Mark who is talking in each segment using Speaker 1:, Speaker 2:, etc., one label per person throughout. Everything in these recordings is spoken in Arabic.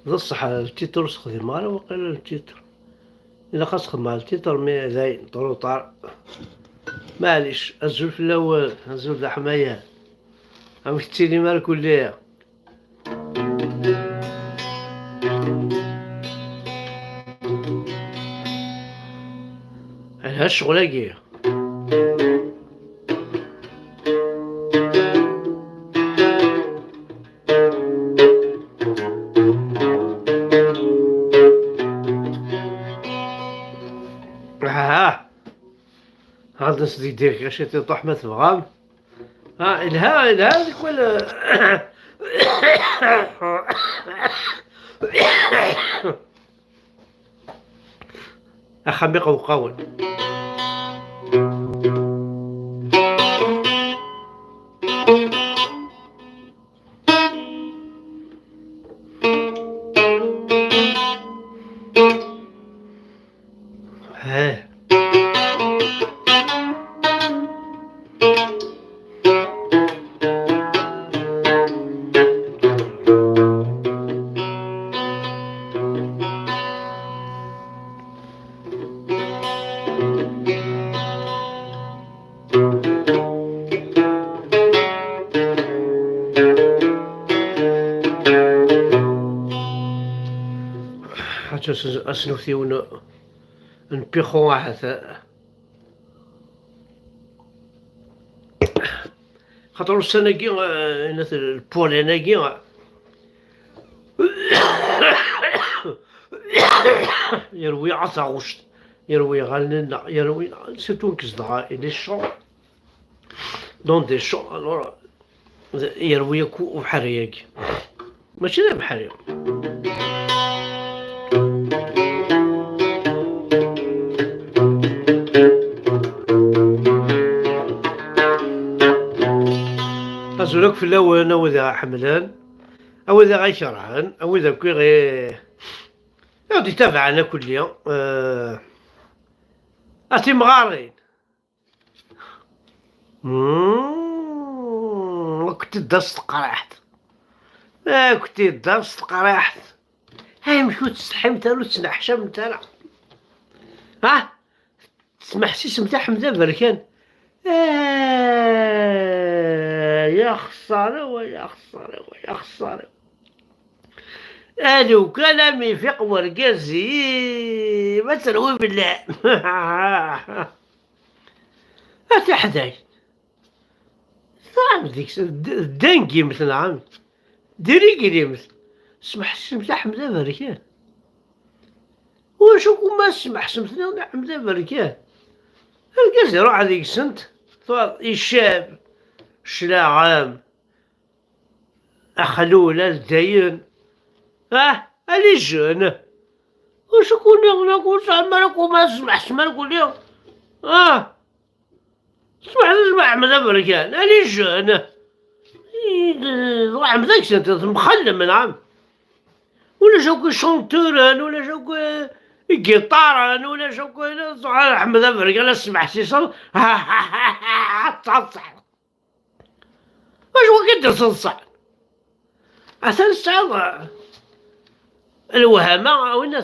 Speaker 1: بصح التيتر استخدم مالا وقيل التيتر إلا خاص تخدم مع التيتر مي زاين طروطار معليش الزول في الأول الزول ذا حماية عم تيلي مال كلية على هالشغلاكي هاد نسدي ديرك اش تطيح ما تبغام الها ديك ولا أخمق وقول ها حتى أسنوثيون نبيخو واحد خاطر السناكي البوليناكي يروي عطاوش يروي غالنا يروي سيتو كزدغا لي شون دون دي شون الوغ يروي كو بحرياكي ماشي لا بحريا أزولك في الأول أو إذا حملان أو إذا غي شرعان أو إذا كي غي يعود يتابعنا كل يوم أتي مغارين وكنت درست قرحت كنت درست قرحت هاي مشو تستحمت أنا وتسنحشمت أنا ها تسمح سيس متاع حمزة بركان يا خسارة ويا خسارة ويا خسارة أنا وكلامي فيق ورقازي ما تروي بالله أتحداي نعم ديك الدنقي مثل عام دريقي مثل سمح سمتاع حمزة بركان وشو ما سمح سمتاع حمزة بركان القاز يروح هذيك السنت الشاب شلاعام أخلولة الدين اللي جون وش كنا نقول سامرك وما سمح كل يوم سمح من أمريكان اللي جون روح من ذاك سنت مخلم نعم ولا شوكو شونتوران ولا شوكو جيتاران ولا شوكو أحمد أمريكا لا سمح سيصل تصح واش هو كدير صلصع عسى الساعة الوهامة وين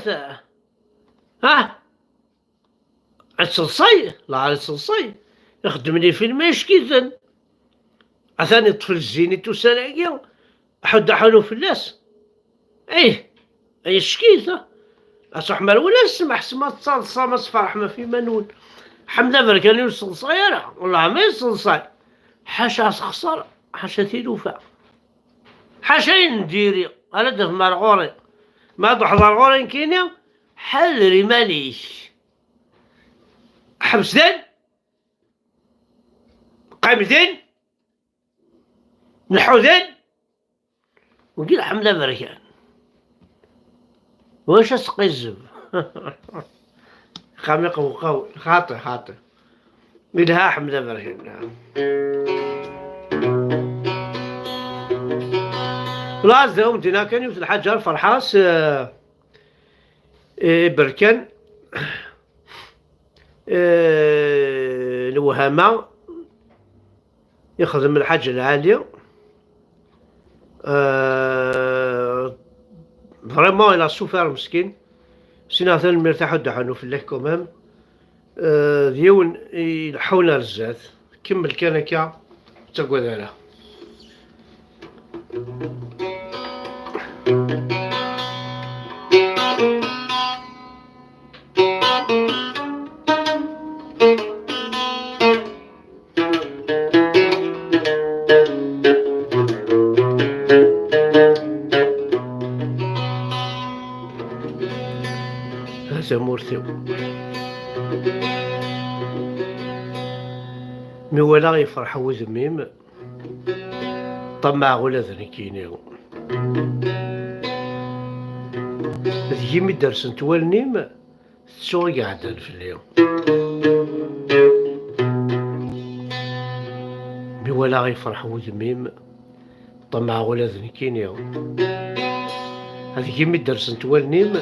Speaker 1: الصلصي لا الصلصي يخدمني في الماش كيزن عثاني طفل الزيني توسالاقيا حد حلو في الناس ايه اي شكيزة اصح مال ولا سمح سما تصلصة ما صفرح ما في منون حمد بركان يوصلصايرة والله ما يوصلصاي حاشا خسر حاشا تيلوفا حاشا نديري انا درت مرغوري ما تحضر غورين كينيا حلري ماليش حبسدين قامدين نحوذين وقيل حملة بركان واش اسقي الزب خامق وقوي خاطر منها حملة بركان لازم دينا كان يوصل الحجر فرحاس بركان الوهامة يخدم الحاجة العالية فريمون إلا سوفير مسكين. سينا ثاني مرتاح ودعانو في الله كومام. ديون يلحونا رزات. كمل كان هكا تقعد عليها. هذا مورثو مي ولا يفرح وذميم طمع ولا ذنكينيو ذي مي درسن توالنيم تسوغ قاعدين في اليوم مي ولا يفرح وذميم طمع ولا ذنكينيو هذي مي درسن توالنيم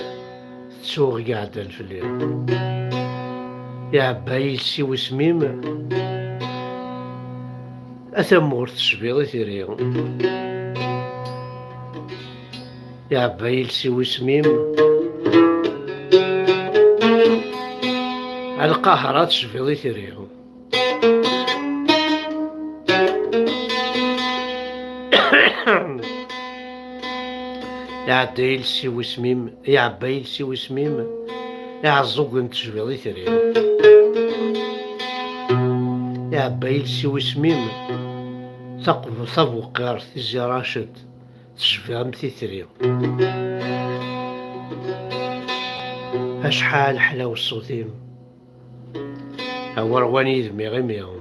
Speaker 1: تسوغ قاعدين في اليوم يا عبايل سي وسميم أثمور تشبيضي ثيريو يا عبايل سي وسميم على القاهرة تشبيضي ثيريو يا عبايل سي وسميم يا عبايل سي وسميم يا عزوق تشبيضي ثيريو يا عبايل سي وسميم ثقب ثبو قار تيزي راشد تشفيهم تيثري أشحال حلاو الصوتيم هو رواني ذمي غيميهم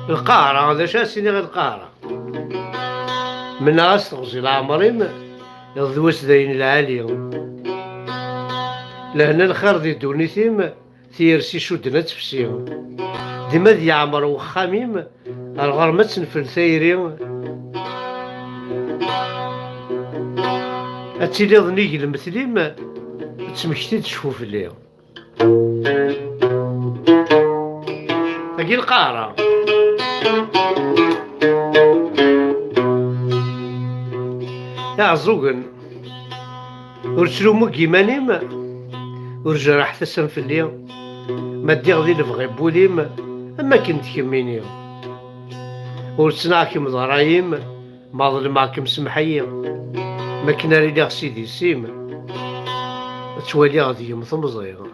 Speaker 1: القاهرة هذا شا سيدي غير القاهرة من ناس تغزي العمرين يضوس ذين العالية لهنا الخير دي دونيثيم تيرسي شدنا تفسيهم ديما ذي عمر وخاميم الغرمة تنفل ثايرين أتيلي ظنيك المثليم تسمكتي تشوفو في الليل هاكي القاهرة يا عزوقن ورسلومو كيمانيم ورجراح تسم في اليوم ما ديغ ذي لفغي بوليم اما كنت كميني ورسناكم ضرايم ما ظلماكم سمحية ما كنا ريدي سيدي سيم توالي غادي يمثمزيغ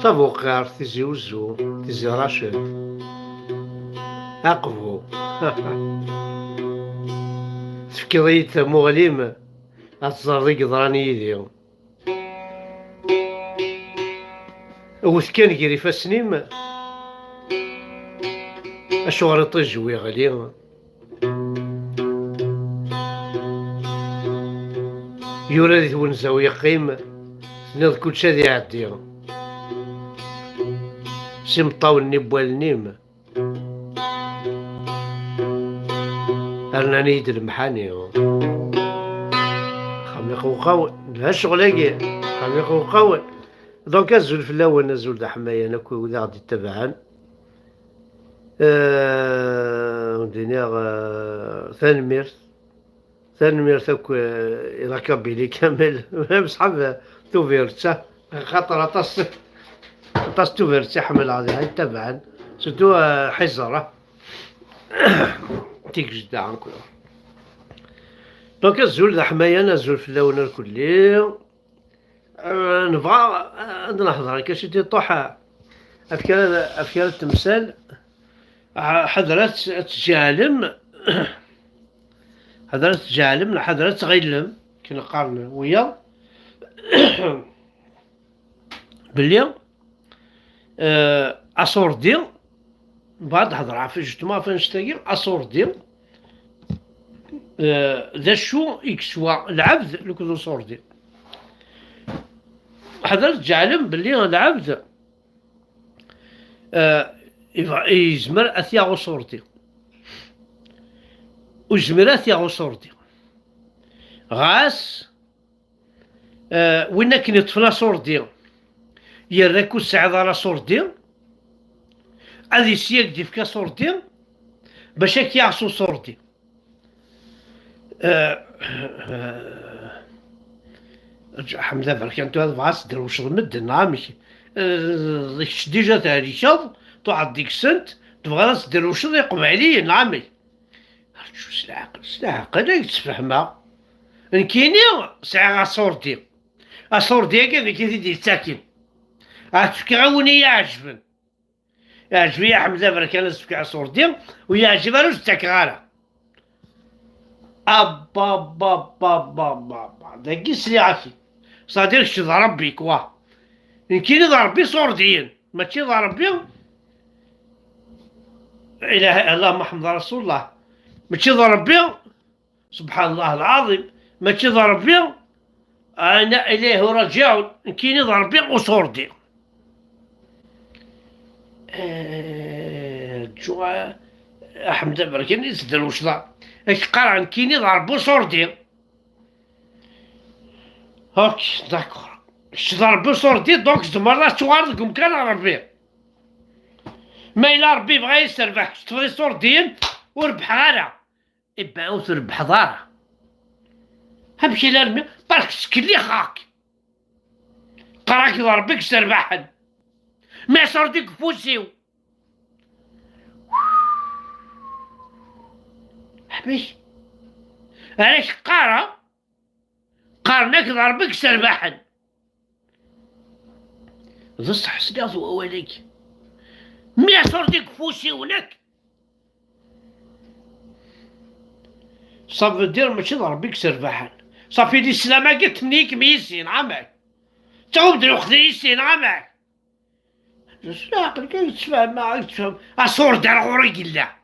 Speaker 1: صافو قار تيزي وزو تيزي راشد أقفو تفكيضي تموغليم أتزرق ضراني يديو وثكان كيري فاسنيم أشوغر طجوي غالي يورا ذي ونزاو يقيم نض كل شي ذي عدي سمطاوني بوالنيم أرناني يد المحاني خميق وقاون لا شغلاكي خميق وقاون دونك الزول في الأول نزول دا حماية ناكو وذا غادي يتبعان دينيغ ثاني ميرث اكو يركب لي كامل بصحاب توفيرتا خاطر طاس توفيرتا حمل هذه هاي تبعا سورتو حزرة تيك جدا عنكو دونك الزول ذا حماية نزول في اللون الكلي نبغى نهضر كاش طوح أفكار التمثال حضرات تجالم حضرات تجالم حضرات غيلم كنا قارن ويا باللي أصور ديال بعد حضر في اجتماع في نشتاقي أصور ديال ذا شو يكسوا العبد لكذو صوردي حضرت جعلم باللي العبد يزمر أثياغو صوردي ويزمر أثياغو صوردي غاس وين كاين يطفنا صوردي يراكو السعادة على صوردي هذه سياك ديفكا صوردي باش هاك يعصو صوردي حمزة برك انتو هذا بعص دروش المدن عامي ديجا تاريخ تعد ديك سنت تبغى راس دروش يقوم عليه نعمي شو سلاعقل هاك تفهمها نكيني ساعة صوردي صوردي كذا كذا دير ساكن عتفكي عوني يعجبن يعجبني يا حمزة برك انا نسفك على صوردي ويعجبها روش تاكغالا أبا با با با با داكي سليعتي صادر شي ضرب بيك واه يمكن ضرب بي صورديين ماشي ضرب بي إله إلا الله محمد رسول الله ماشي ضرب بي سبحان الله العظيم ماشي ضرب بي أنا إليه راجع يمكن ضرب بي وصوردي جوا أحمد بركين يسدل وش ضا اش قرا كيني ضربو صوردي هاك داكور اش ضربو صوردي دونك زمرنا شوارد كان ربي ما إلا ربي بغا يسربح شتفضي صوردين وربح غارة إبا أو تربح دارة همشي لرمي برك سكلي خاك قراك ضربك سربحن ما صورديك فوسيو حبيش علاش قارناك ضربك سربحن ضص حسنات وأوليك مي صورديك فوسي هناك صافي دير ماشي ضربك سربحن صافي دي سلامة قلت منيك ميسين عمك تعود الوخذي يسين عمك عقلك تفهم معاك تفهم أصور دار غوري قلا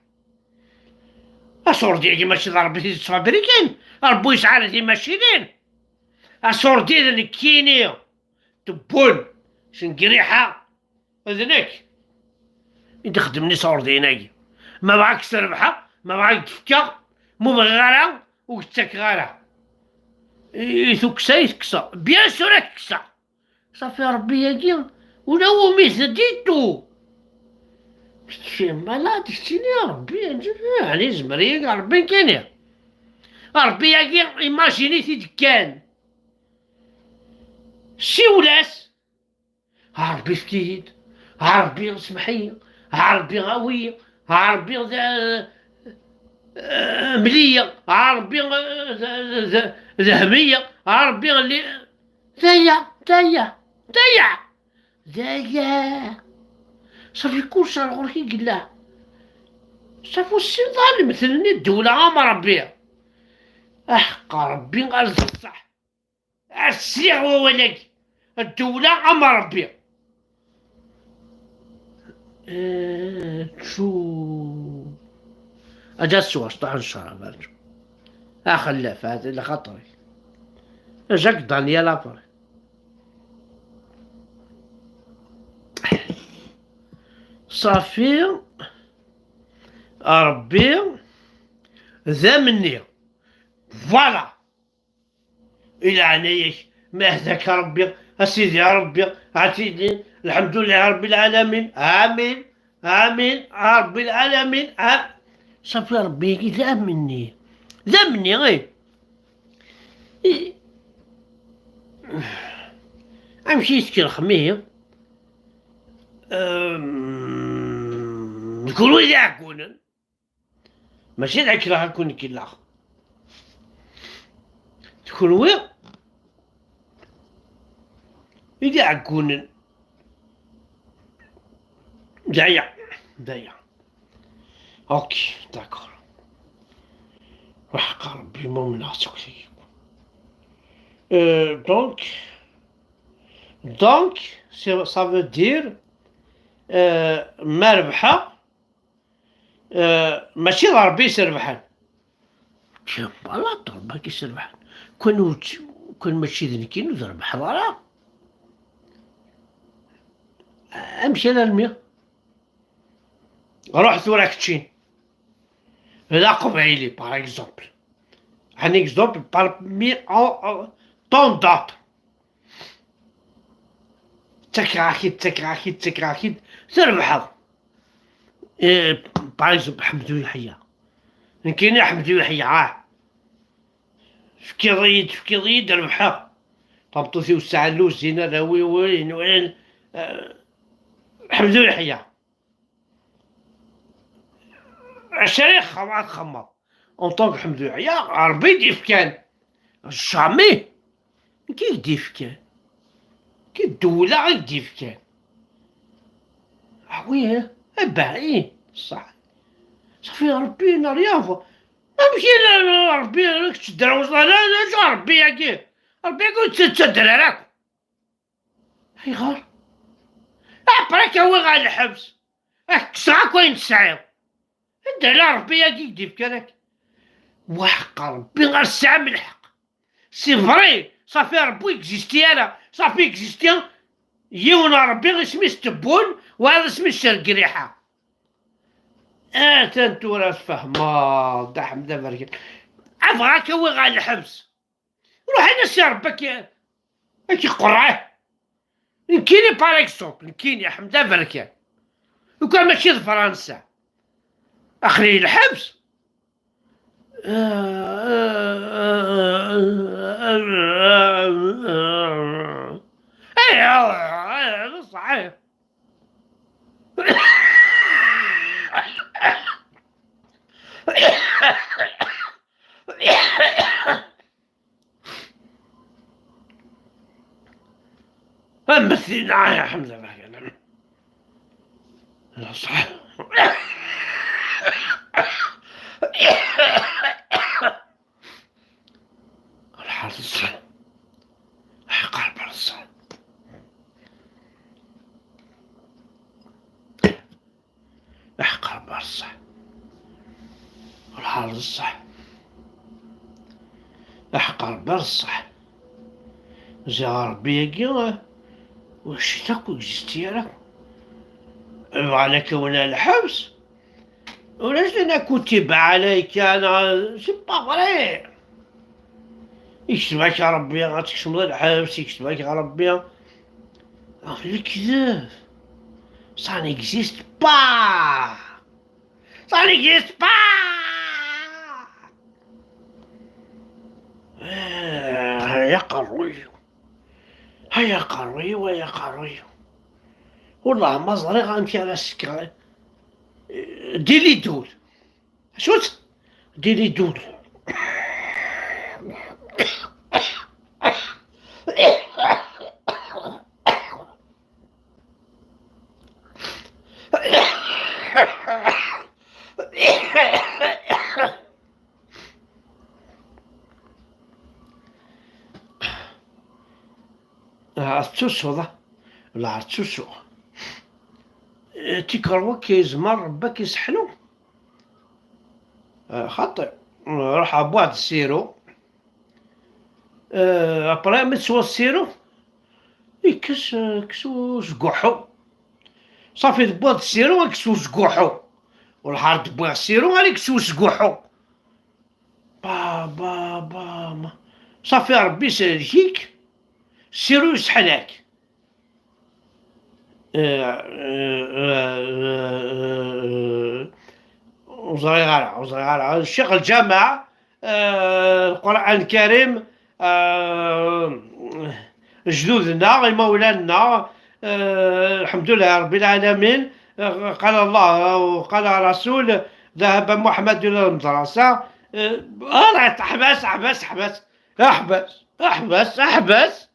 Speaker 1: أصور ديالي ماشي ضربتي تصابري كاين ربو يسعى ماشيين أصور ديالي كيني تبون شنقريحة أذنك انت خدمني صور ديناي ما معاك سربحة ما معاك تفكا مو بغارة وقتك غارة يثكسا يثكسا بيان سور تكسا صافي ربي ياكي ولا هو ميثديتو شي مالاد شتيني ربي يعني زمريك ربي كاين ربي ياكي ايماجينيتي دكان شي ولاس ربي فكيد ربي سمحية ربي غاوية ربي ملية ربي ذهبية ربي اللي دايا صافي كلشي غوركي قلا صافي السي ظالم مثلني الدولة عامة ربي أحق ربي غارزق صح السيغ وولك الدولة عامة ربي شو أجاسو أسطح الشراب أخلاف هذا اللي خطري جاك دانيال أبري صافي ربي ذا مني فوالا إلى عنايش ما هداك ربي أسيدي يا ربي عتيدي الحمد لله رب العالمين آمين آمين رب العالمين صافي ربي ذا مني غير أمشي يسكي الخمية نقولوا إذا عكونا ماشي ذاك راه كون كلا تكونوا إذا عكونا دايا اوكي داكور وحق ربي مؤمن عاتق فيك دونك ça veut dire ما ربحة ماشي ربي يسربحن تيبا لا ضربة كيسربح. كون ماشي ذنكين وضرب حضارة. امشي للمية روح ثورة كتشين هذا قبيلي باغ اكزومبل. ان اكزومبل بارمي طون دوطر. تكراكيد تربحض. باغ اكزومبل حمدو يحيى. كاين حمدو يحيى في ضيد ربحها. طبطوثي والسعلوس زينة راوي وين حمدو يحيى. الشريخ ما تخمر اون طونك حمدو يحيى ربي يديف كان جامي كي يديف كان كي الدولة غير يديف كان ويه باين صح صافي ربي رياضة امشي ربي راك تدروس لا ربي ياكي ربي يقول تدرارك هي غار برك هو غا الحبس كسراك وين تسعير انت لا ربي ياكي يديف كانك وحق ربي غير الساعة من الحق سي فري صافي ربي اكزيستي انا صافي اكزيستي يونا ربي غير سميس تبون وهذا سميس القريحة. تنتو راس فهما دا حمدا فركن عفاك هو غا الحبس روح انا سي ربك كي قرعه نكيني باغ اكزومبل نكيني حمدا فركن وكان ماشي فرنسا اخلي الحبس ايه صحيح. مثلنا يا حمد الله لا صح. الحرص قلب الحرص قلب الحرص الحرص قلب الحرص جا ربي يقيا واش تاكل جستيرك وانا كونا الحبس ولاش انا كتب عليك انا سي با فري يكتبك ربي غتكتب الحبس يكتبك ربي الكذاب ça n'existe pas ça n'existe pas. يا قروي هيا قروي ويا قروي والله ما زري غنمشي على السكر ديري دول شوت ديري دول عرفتوش هذا ولا عرفتوش تيكروا كيزمر ربك يسحلو خاطئ راح بواحد السيرو ابري ملي تسوى السيرو كسو سكوحو صافي بواحد السيرو كسو سكوحو والحار بواحد السيرو غادي كسو سكوحو با صافي ربي يسالكيك سيرو يسحلك وزغير الشيخ الجامع القرآن الكريم جدودنا مولانا الحمد لله رب العالمين قال الله وقال الرسول ذهب محمد إلى المدرسة احبس احبس احبس احبس احبس احبس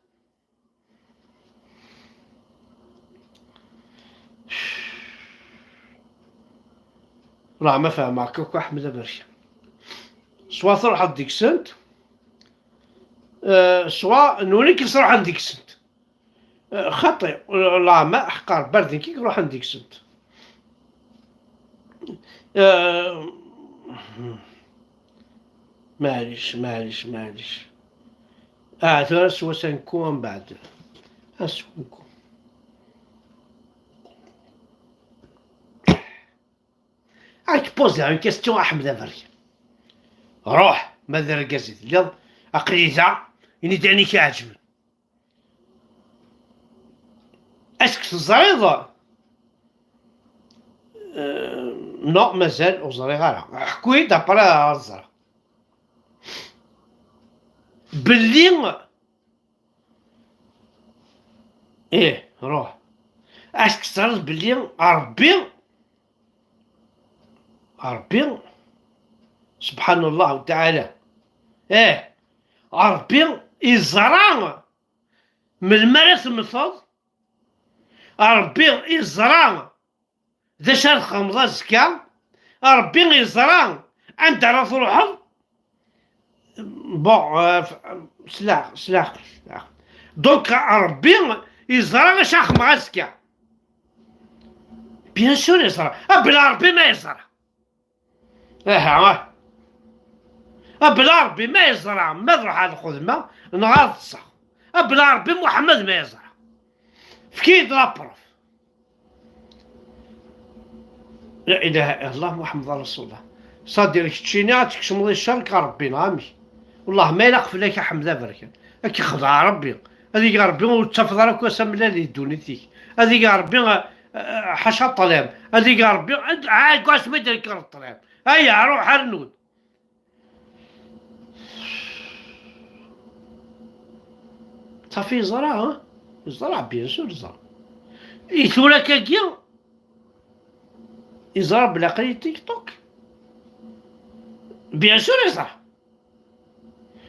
Speaker 1: راه ما فاهمك كوك احمد برشا سوا تروح ديك السنت سوا نوريك تروح عندك السنت خطي لا ما احقر بردين كي نروح عندك السنت معليش. ترى سوا سنكون من بعد. سنكون. راك بوزي اون كيستيون احمد افريا. روح ماذا رقصت اليوم اقريزا اني داني كيعجبني. اسك الزريضة نو مازال وزري غير حكوي دابرا الزرا بلي روح اسك صارت بلي ربي سبحان الله تعالى ربي يزرع من المرس المفض ربي يزرع ذا شهر خمضة زكا ربي يزرع عند راسو الحظ بون سلاح دونك ربي يزرع شهر خمضة زكا بيان سور يزرع بلا ربي ما يزرع بلا ربي ما يزرع ما نروح على الخدمة نهار الصح بلا ربي محمد ما يزرع فكيد لابروف لا اله الا الله محمد رسول الله صاد لك تشينات تكشمضي الشرك ربينا عمي والله ما يلق فيك حمد بركه كي خضع ربي هذيك ربي وتفضل لك وسملا لي دونيتيك هذيك ربي حاشا الطلب هذيك ربي قاس ما يدير الطلب هيا روح هرنود صافي زرع بيان سور زرع يثورا كاكيا يزرع بلا قري تيك توك بيان سور يزرع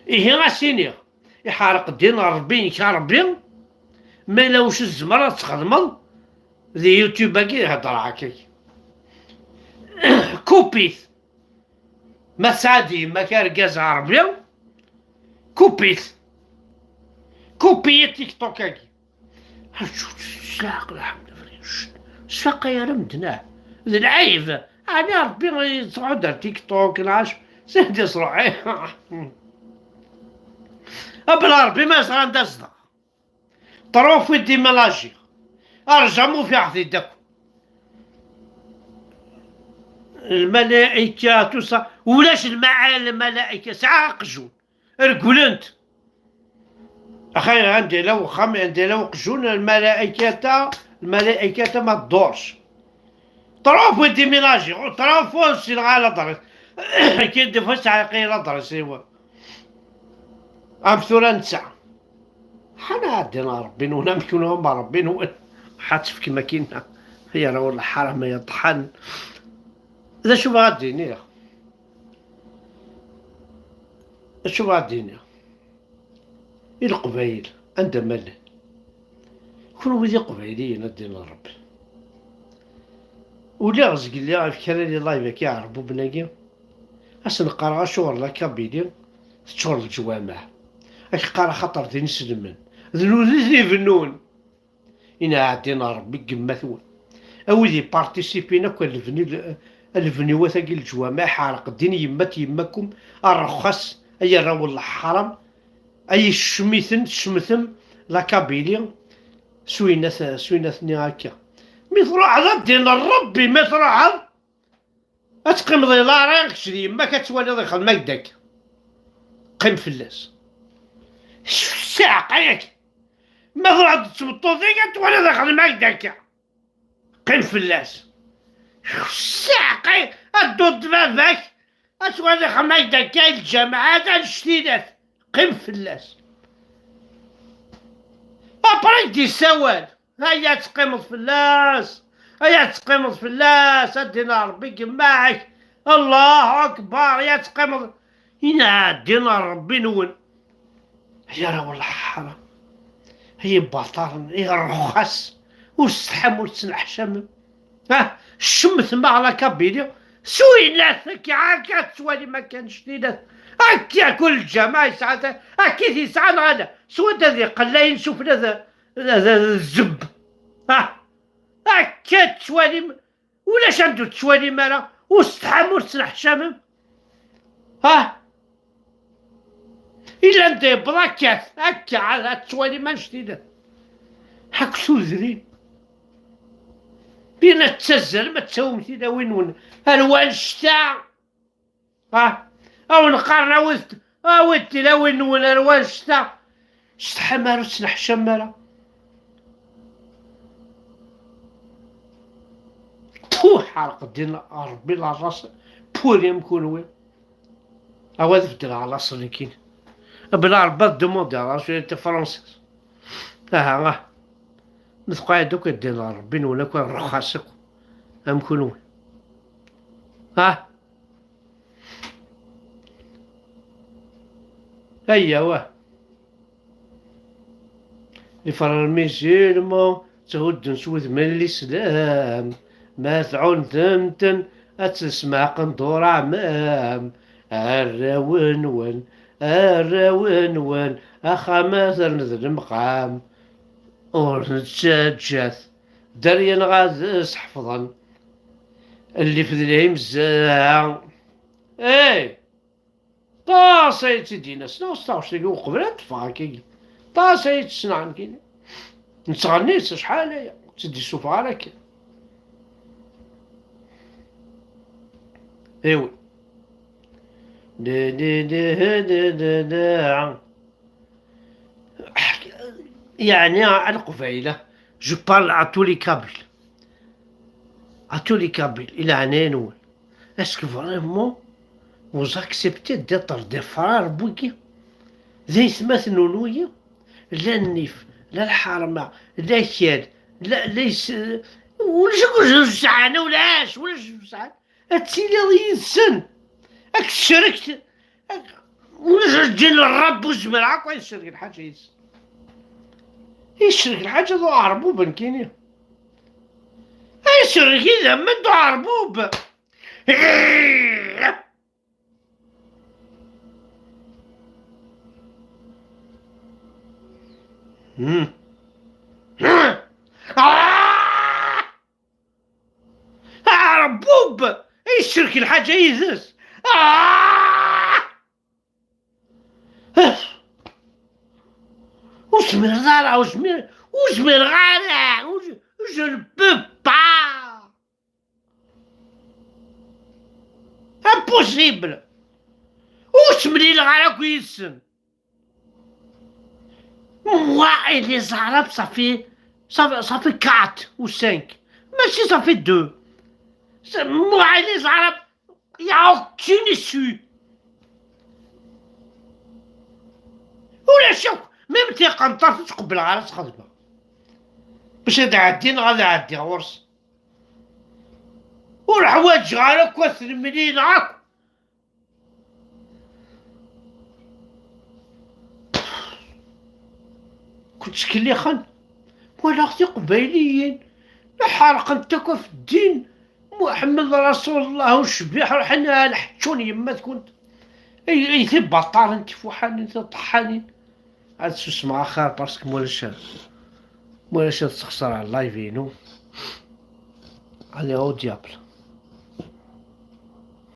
Speaker 1: غاسيني يحارق الدين ربي كربي ما لوش الزمرة تخدمض ذي يوتيوب كي يهضر هكاك كوبيت ما سعدي ما كاركاز عربي كوبيت تيك توك هاكي شلاق الحمد لله شلاق يا رمدنا ذي العيب انا ربي يصعد تيك توك العاش سهد يصرع بلا ربي ما صار عندها صدق طروفي ديمالاجي ارجمو في عهد يدك الملائكة توصى ولاش الملائكة ساعة قجون رجولنت أخي عندي لو قجون الملائكة ما تدورش طروفو ديمالاجي طروفو سير على درس كي دفوس على قيل درس ايوا أمثلة نسعى حنا عندنا ربي ونمكن هما ربي حاتف كما كينا هي راه والله حرام يطحن إذا شوف غاديني شوف غاديني القبايل عندها مال كل ولدي قبايليين الدين ربي ولا غزق لي كان لي لايف كيعربو بناكي نقرا شغل لا كابيلي شغل الجوامع قرا خاطر دين نسلمن ذنوذي فنون إنا عدينا ربي كما ثون أودي بارتيسيبينا كل الفنيوات تاعي الجوامع حارق الدين يماكم الرخص أي راهو الحرام أي شمثم لا كابيليا سويناثني هكا مثل على الدين الربي مثل على أتقيم ذي لا راك شري ما كتوالي ذي خدمة هكداك قيم فلاس الساعة ياك ما عاد تبطو ذيك توالي ذي خدمة هكداك قيم فلاس الساعة الدود باباك أتوالي خدمة هكداك الجامعات الجديدات قيم فلاس أبريك دي سوال هيا تقيمض فلاس أدينا ربي معك الله أكبر يا تقيمض هنا أدينا ربي نون هي راه والله حرام هي بطال هي الرخص واستحم وتنحشم الشمث ما على كابيليو سويناتك هاكا تسوالي ما كانش لينا هاكا كل جماعة ساعات هاكي في ساعة غدا سواد هذي قلاين شوفنا ذا الزب هاكا تسوالي ولاش عندو تسوالي مالا واستحم وتنحشم إلا انت بلاكات هكا على التوالي ما جديدة هاك سوزري بينا تسزل ما تساوم تيدا وين الوان الشتاء او نقارن ودي لا وين الوان الشتاء شت حمارة سنح شمارة حرق دين ربي لا راس بوري مكون وين أواد بدل على صليكين بلا ربا دوموندي على شوية فرنسيس نتقاعد دوك دين ربي ولا كون رخاصك أمكن وين أيوا يفرر ميزيلمون تهد نسود من الإسلام ما تعون ثمتن أتسمع قندور عمام الراون أخا ماثر نذر مقام ورنتشاجات دريا غاز حفظا اللي في ذلهم الزاع طاسة تدينا سنا وستاوشتي وقبلت فاكي طاسة تسنعن كينا نتغنيت شحال هي تدي السوفا على كي ايوي يعني على القبيلة جو بارل à tous les Kabyles إلى عنان اسكو فريمون vous acceptez d'être des frères بوكي زي سمات نونوية لا النيف لا الحرمة لا كاد لا ليس ولا جوج ساعة ولاش ولا جوج ساعة هاتسيلي ينسن هاك شركت ولا جل الرب وزمر هاك وين شرك الحاجة ينسن يشرك الحاجة ذو عربوبا كاينين يشرك إذا ما ذو عربوب عربوب يشرك الحاجة يزس وزمر ضارع وزمر غارع je ne peux pas impossible وزمري الغارع كويسن moi et les arabes ça fait 4 ou 5 ماشي ça fait 2 moi et les arabes y a aucune issue ولا شوف ميم تيقنطر تقبل على تخدمه باش تعدين غادي عدي غورس والحوايج غالا كوثر مليين هاك كنت شكلي خن ولا اختي قبايليين حارق انتك في الدين محمد رسول الله وشبيح رحنا نحتشوني يما تكون اي ثي بطال انت فوحانين طحانين عاد تسمع خير باسكو مولاش تخسر على اللايفينو على هو ديابل